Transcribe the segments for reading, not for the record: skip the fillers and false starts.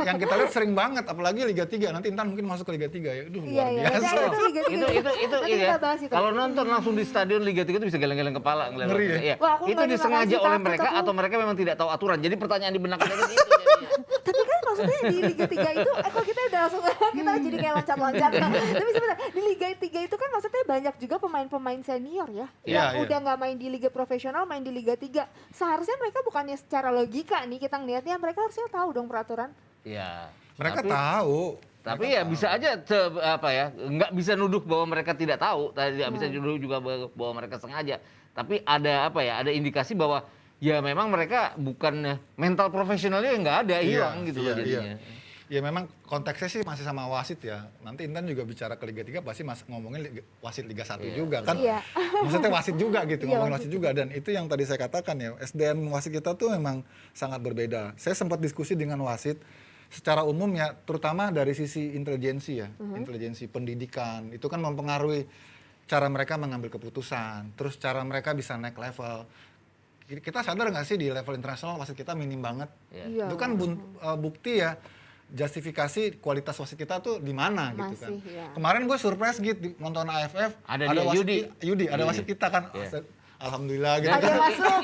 yang kita lihat sering banget, apalagi Liga 3. Nanti Intan mungkin masuk ke Liga 3 ya. Aduh, luar Iya, biasa. itu Liga 3. Itu Nanti iya. kita bahas itu. Kalau nonton langsung di stadion Liga 3 itu bisa geleng-geleng kepala ngeliat. Ngeri ya? Iya. Wah, aku Itu nggak disengaja makasih, oleh takut mereka aku. atau mereka memang tidak tahu aturan. Jadi pertanyaan di benak kita kan itu jadinya. Tapi kan maksudnya di Liga 3 itu, kok kita udah langsung kita jadi kayak loncat-loncat. Tapi sebenarnya di Liga 3 itu kan maksudnya banyak juga pemain-pemain senior ya. Iya, Yang iya. udah nggak main di Liga profesional, main di Liga 3. Seharusnya mereka bukannya secara logika nih kita ngelihatnya, mereka harusnya tahu dong peraturan. Iya. Mereka Tapi- tahu. Tapi Mereka ya tahu. bisa aja nggak bisa nuduh bahwa mereka tidak tahu, tidak bisa nuduh juga bahwa mereka sengaja. Tapi ada indikasi bahwa ya memang mereka bukan mental profesionalnya nggak ada, hilang gitu loh jadinya. Ya memang konteksnya sih masih sama wasit ya. Nanti Intan juga bicara ke Liga 3 pasti ngomongin wasit Liga 1 juga kan. Iya. Maksudnya wasit juga gitu, Iya, ngomongin wasit wasit juga. Dan itu yang tadi saya katakan ya, SDM wasit kita tuh memang sangat berbeda. Saya sempat diskusi dengan wasit secara umum ya, terutama dari sisi intelijensi ya, intelijensi pendidikan. Itu kan mempengaruhi cara mereka mengambil keputusan, terus cara mereka bisa naik level. Kita sadar nggak sih di level internasional wasit kita minim banget. Iya. Itu kan bukti ya, justifikasi kualitas wasit kita tuh di mana gitu kan. Masih, ya. Kemarin gue surprise gitu nonton AFF, Ada dia, wasit Yudi. ada Yudi. wasit kita kan. Iya. Alhamdulillah gitu. Ada kan. masuk.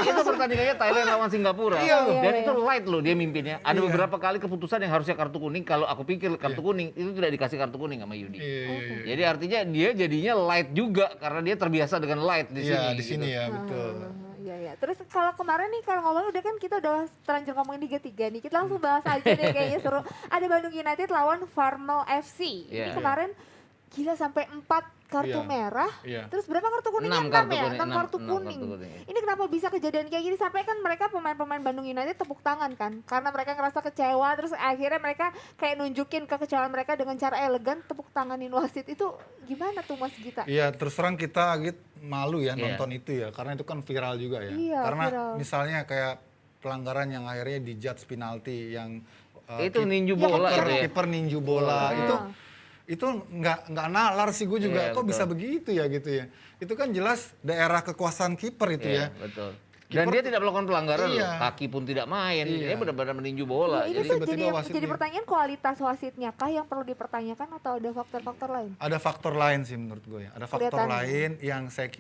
itu pertandingannya Thailand lawan Singapura. Iya, Dan iya. itu light loh dia mimpinnya. Ada Iya. beberapa kali keputusan yang harusnya kartu kuning, kalau aku pikir kartu kuning itu tidak dikasih kartu kuning sama Yudi. Iya. Jadi artinya dia jadinya light juga karena dia terbiasa dengan light di sini. Iya, di sini gitu. ya, betul. Iya, iya. Terus kalau kemarin nih kalau ngomongin udah kan kita udah terlanjur ngomongin Liga 3 nih. Kita langsung bahas aja deh kayaknya seru. Ada Bandung United lawan Farmel FC. Ini Iya, kemarin gila sampai 4 kartu Iya, merah. iya. Terus berapa kartu kuning? 6 6 kartu ya? kuning, 6 enam- kartu enam kuning. kartu kuning. Ini kenapa bisa kejadian kayak gini? Sampai kan mereka pemain-pemain Bandung United tepuk tangan kan. Karena mereka ngerasa kecewa. Terus akhirnya mereka kayak nunjukin kekecewaan mereka dengan cara elegan tepuk tanganin wasit. Itu gimana tuh Mas Gita? Iya, terus terang kita malu ya Iya. nonton itu ya, karena itu kan viral juga ya. Iya, Karena viral. misalnya kayak pelanggaran yang akhirnya dijudge penalti yang Itu ninju Iya, bola kan, itu ya. kiper ninju bola itu nggak nalar sih gue juga, Iya, kok betul. bisa begitu ya gitu ya. Itu kan jelas daerah kekuasaan kiper itu Iya, ya. betul. Dan dia tidak melakukan pelanggaran loh, Iya. kaki pun tidak main, Iya. dia benar-benar meninju bola. Ya, ini Jadi tuh tiba-tiba wasit jadi dia- pertanyaan kualitas wasitnya kah yang perlu dipertanyakan atau ada faktor-faktor lain? Ada faktor lain sih menurut gue ya. Ada faktor Kelihatannya. lain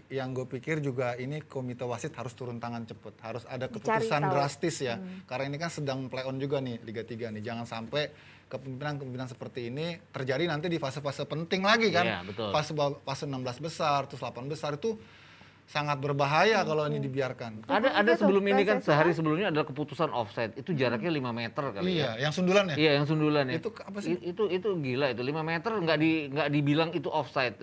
yang gue pikir juga ini komite wasit harus turun tangan cepet. Harus ada Dicari keputusan tahu. drastis ya. Karena ini kan sedang play on juga nih Liga 3 nih. Jangan sampai kepemimpinan seperti ini terjadi nanti di fase-fase penting lagi kan. Iya, betul. Fase 16 besar, terus 8 besar itu sangat berbahaya kalau ini dibiarkan. ada Betul, sebelum ini kan PSSI. sehari sebelumnya adalah keputusan offside. Itu jaraknya 5 meter kali ya. Iya, yang sundulan ya? Iya, yang sundulan ya. Itu apa sih? Itu gila itu 5 meter nggak dibilang itu offside.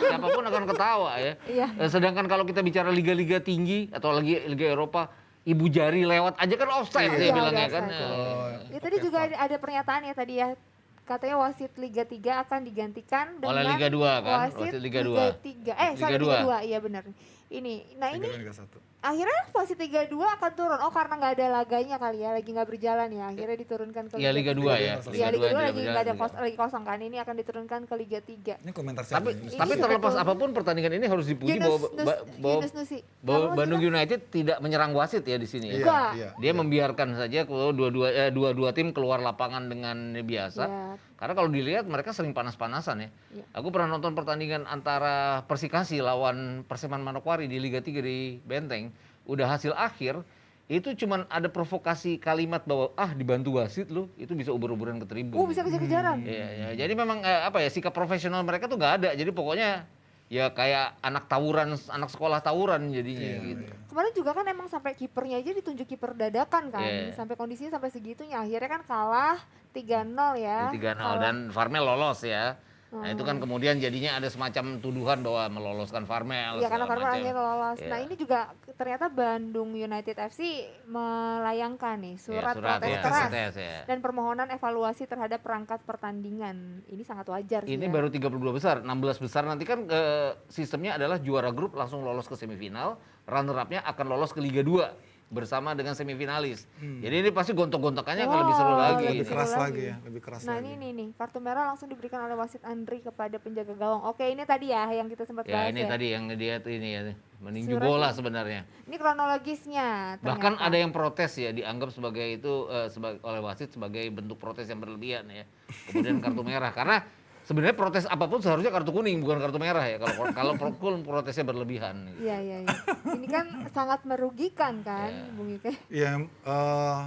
Siapapun akan ketawa ya. Iya. Sedangkan kalau kita bicara liga-liga tinggi atau lagi liga Eropa, ibu jari lewat aja kan offside dia Iya, bilangnya ada kan. offside. Ya Oh, tadi oke, juga Pak. ada pernyataan ya tadi ya. Katanya wasit Liga 3 akan digantikan dengan Oleh Liga 2 kan? Wasit Wasit Liga 2. 3. Liga 2. Liga 2, iya benar. Ini, nah ini Liga 1. akhirnya wasit Liga 2 akan turun. Oh karena nggak ada laganya kali ya, lagi nggak berjalan ya. Akhirnya diturunkan ke Iya, Liga 2 ya. Iya Liga 2 yang lagi tidak nggak ada berjalan. lagi kosong kan. Ini akan diturunkan ke Liga 3. Ini komentar siapa? ini? Tapi Iya, terlepas betul. apapun pertandingan ini harus dipuji Yunus Nusi. bahwa Kamu Bandung Mas Gita? United tidak menyerang wasit ya di sini. Iya, Ya. Enggak. iya. Dia membiarkan saja kalau dua tim keluar lapangan dengan biasa. Iya. Karena kalau dilihat mereka sering panas-panasan ya. Iya. Aku pernah nonton pertandingan antara Persikasi lawan Persiman Manokwari di Liga 3 di Benteng. Udah hasil akhir, itu cuman ada provokasi kalimat bahwa dibantu wasit lu, itu bisa ubur-uburan ke tribun. Bisa kejar-kejaran. Iya, iya. Jadi memang sikap profesional mereka tuh nggak ada. Jadi pokoknya ya kayak anak tawuran, anak sekolah tawuran jadinya Iya, gitu. iya. Kemarin juga kan emang sampai kipernya aja ditunjuk kiper dadakan kan. Iya. Sampai kondisinya sampai segitunya. Akhirnya kan kalah 3-0 ya. Di 3-0 Kalah. dan Farmel lolos ya. Nah itu kan kemudian jadinya ada semacam tuduhan bahwa meloloskan Farmel. Iya karena segala Farmel macam. akhirnya lolos. Iya. Nah ini juga ternyata Bandung United FC melayangkan nih surat, protes ya, keras protes, ya. dan permohonan evaluasi terhadap perangkat pertandingan. Ini sangat wajar sih Ini ya. baru 32 besar, 16 besar nanti kan sistemnya adalah juara grup langsung lolos ke semifinal, runner up-nya akan lolos ke Liga 2 bersama dengan semifinalis. Jadi ini pasti gontok-gontokannya akan lebih seru Wow, lagi. Lebih seru keras lagi. lagi ya, lebih keras Nah lagi. ini nih kartu merah langsung diberikan oleh wasit Andri kepada penjaga gawang. Oke ini tadi ya yang kita sempat Ya bahas ini ya. tadi yang dia tuh ini ya. meninju Surat bola ini. sebenarnya. Ini kronologisnya. Bahkan ternyata. ada yang protes ya, dianggap sebagai itu oleh wasit sebagai bentuk protes yang berlebihan ya. Kemudian kartu merah karena sebenarnya protes apapun seharusnya kartu kuning bukan kartu merah ya. Kalau protesnya berlebihan. Gitu. Iya. Ini kan sangat merugikan kan, Iya. Bung Ike. Ya,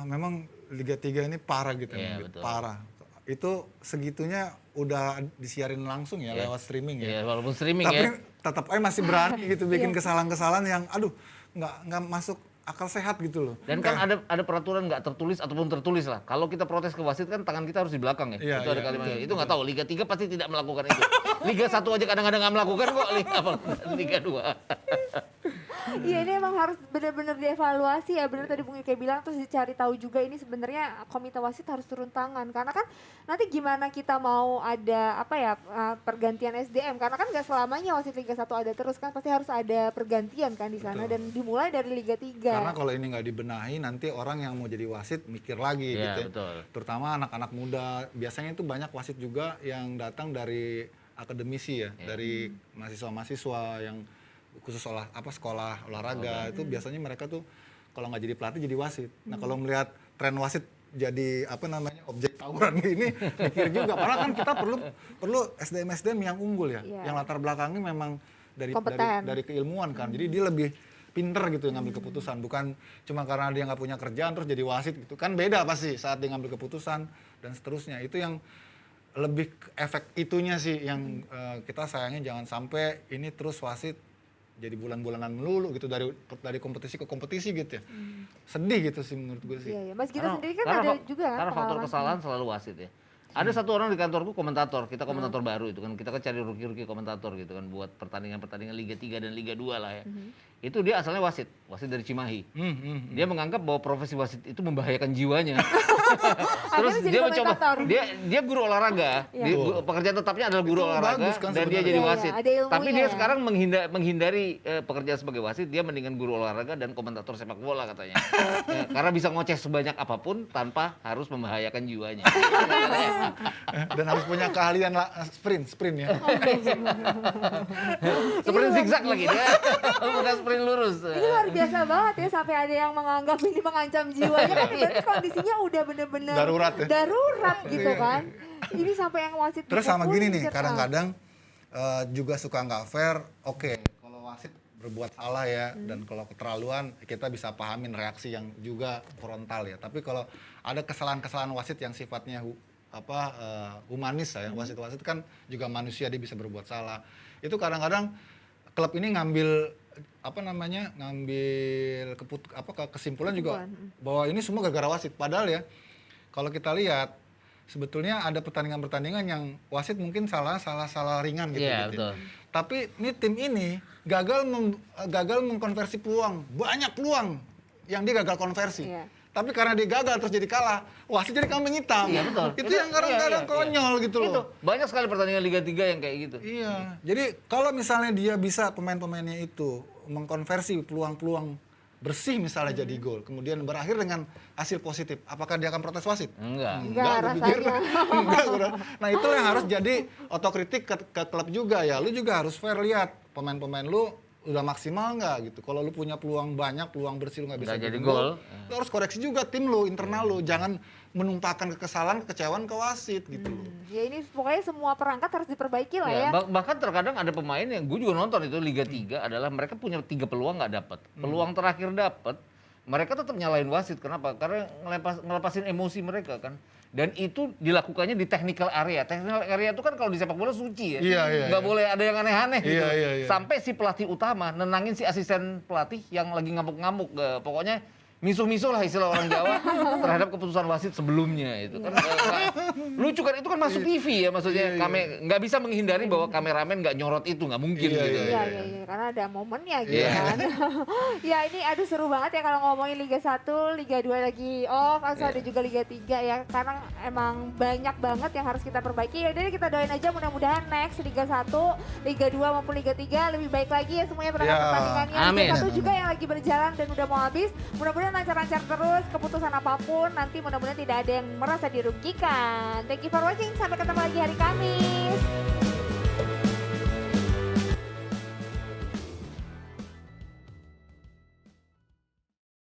memang Liga 3 ini parah gitu, Iya, Bang. betul. Parah. Itu segitunya udah disiarin langsung ya Iya. lewat streaming ya. Ya walaupun streaming Tapi ya. tetap aja masih berani gitu bikin Iya. kesalahan-kesalahan yang aduh nggak masuk akal sehat gitu loh. Dan kan ada peraturan nggak tertulis ataupun tertulis lah. Kalau kita protes ke wasit kan tangan kita harus di belakang ya. Iya, Itu ada iya, kalimatnya. betul, Itu nggak tahu. Liga 3 pasti tidak melakukan itu. Liga 1 aja kadang-kadang nggak melakukan kok. Liga 2. Iya, ini emang harus benar-benar dievaluasi ya. Benar tadi Bung Ike bilang, terus dicari tahu juga ini sebenarnya komite wasit harus turun tangan. Karena kan nanti gimana kita mau ada pergantian SDM, karena kan nggak selamanya wasit Liga 1 ada terus kan, pasti harus ada pergantian kan di sana. Betul. Dan dimulai dari Liga 3. Karena kalau ini nggak dibenahi nanti orang yang mau jadi wasit mikir lagi Iya, gitu ya. betul. Terutama anak-anak muda. Biasanya itu banyak wasit juga yang datang dari akademisi ya, dari mahasiswa-mahasiswa yang khusus sekolah olahraga. Itu biasanya mereka tuh kalau nggak jadi pelatih jadi wasit. Nah, kalau melihat tren wasit jadi objek tawuran ini mikir juga. Padahal kan kita perlu SDM yang unggul ya, Iya. yang latar belakangnya memang dari Kompeten. dari keilmuan kan. Jadi dia lebih pinter gitu yang ngambil keputusan, bukan cuma karena dia nggak punya kerjaan terus jadi wasit gitu. Kan beda pasti saat dia ngambil keputusan dan seterusnya. Itu yang lebih efek itunya sih yang kita sayangnya jangan sampai ini terus wasit jadi bulan-bulanan melulu gitu dari kompetisi ke kompetisi gitu ya. Sedih gitu sih menurut gue sih. Iya. Mas Gita Karena- sendiri kan karena ada fak- juga kan Karena faktor pengalaman. kesalahan selalu wasit ya. Ada satu orang di kantorku komentator, kita komentator baru itu kan, kita kan cari rookie komentator gitu kan buat pertandingan-pertandingan Liga 3 dan Liga 2 lah ya. Itu dia asalnya wasit dari Cimahi. Dia menganggap bahwa profesi wasit itu membahayakan jiwanya. Terus Akhirnya jadi dia mencoba, komentator. dia guru olahraga, Iya. pekerjaan tetapnya adalah guru Itu olahraga bagus kan dan dia sebenarnya. jadi Iya, wasit. ada ilmunya Tapi dia ya. sekarang menghindari pekerjaan sebagai wasit, dia mendingan guru olahraga dan komentator sepak bola katanya. Ya, karena bisa ngoceh sebanyak apapun tanpa harus membahayakan jiwanya. Dan harus punya keahlian sprint ya. Sprint zigzag lagi dia. Bukan sprint lurus. Ini luar biasa banget ya, sampai ada yang menganggap ini mengancam jiwanya kan, berarti kondisinya udah bener-bener Darurat ya. darurat gitu kan. Ini sampai yang wasit Terus sama dipukul, gini nih, dicetak. kadang-kadang juga suka nggak fair. Oke, kalau wasit berbuat salah ya, dan kalau keterlaluan kita bisa pahamin reaksi yang juga frontal ya. Tapi kalau ada kesalahan-kesalahan wasit yang sifatnya humanis ya, wasit-wasit kan juga manusia, dia bisa berbuat salah. Itu kadang-kadang klub ini ngambil kesimpulan juga bahwa ini semua gara-gara wasit. Padahal ya kalau kita lihat sebetulnya ada pertandingan-pertandingan yang wasit mungkin salah ringan gitu. Iya, gitu. betul. Tapi ini tim ini gagal mengkonversi peluang, banyak peluang yang dia gagal konversi. Iya. Tapi karena dia gagal terus jadi kalah, wasit jadi kambing hitam. Iya, betul. Itu yang kadang-kadang konyol gitu loh. Itu banyak sekali pertandingan Liga 3 yang kayak gitu. Iya, jadi kalau misalnya dia bisa pemain-pemainnya itu mengkonversi peluang-peluang bersih misalnya jadi gol, kemudian berakhir dengan hasil positif, apakah dia akan protes wasit? Enggak. Enggak gue pikir. rasanya. Enggak, udah. Nah itu yang harus jadi otokritik ke klub juga ya. Lu juga harus fair lihat pemain-pemain lu udah maksimal nggak gitu. Kalau lu punya peluang banyak, peluang bersih lu nggak bisa Nggak jadi bikin gol. lu harus koreksi juga tim lu, internal lu. Jangan menumpahkan kekesalan, kekecewaan ke wasit gitu loh. Ya ini pokoknya semua perangkat harus diperbaiki lah ya. Bahkan terkadang ada pemain yang gue juga nonton itu Liga 3 adalah mereka punya 3 peluang nggak dapat. Peluang terakhir dapat, mereka tetap nyalain wasit. Kenapa? Karena ngelepasin emosi mereka kan. Dan itu dilakukannya di technical area. Technical area itu kan kalau di sepak bola suci ya. Iya, Nggak boleh ada yang aneh-aneh gitu. Iya. Sampai si pelatih utama nenangin si asisten pelatih yang lagi ngamuk-ngamuk. Pokoknya misuh-misuh lah istilah orang Jawa terhadap keputusan wasit sebelumnya itu kan lucu kan, itu kan masuk TV ya, maksudnya kami nggak bisa menghindari bahwa kameramen nggak nyorot itu, nggak mungkin gitu. Iya, karena ada momennya gitu kan. Ya ini aduh seru banget ya kalau ngomongin Liga 1, Liga 2 lagi off, ada juga Liga 3 ya. Karena emang banyak banget yang harus kita perbaiki. Ya udah kita doain aja mudah-mudahan next Liga 1, Liga 2 maupun Liga 3 lebih baik lagi ya semuanya pertandingannya. Amin. Liga 1 juga yang lagi berjalan dan udah mau habis. Mudah-mudahan lancar-lancar terus, keputusan apapun nanti mudah-mudahan tidak ada yang merasa dirugikan. Thank you for watching, sampai ketemu lagi hari Kamis.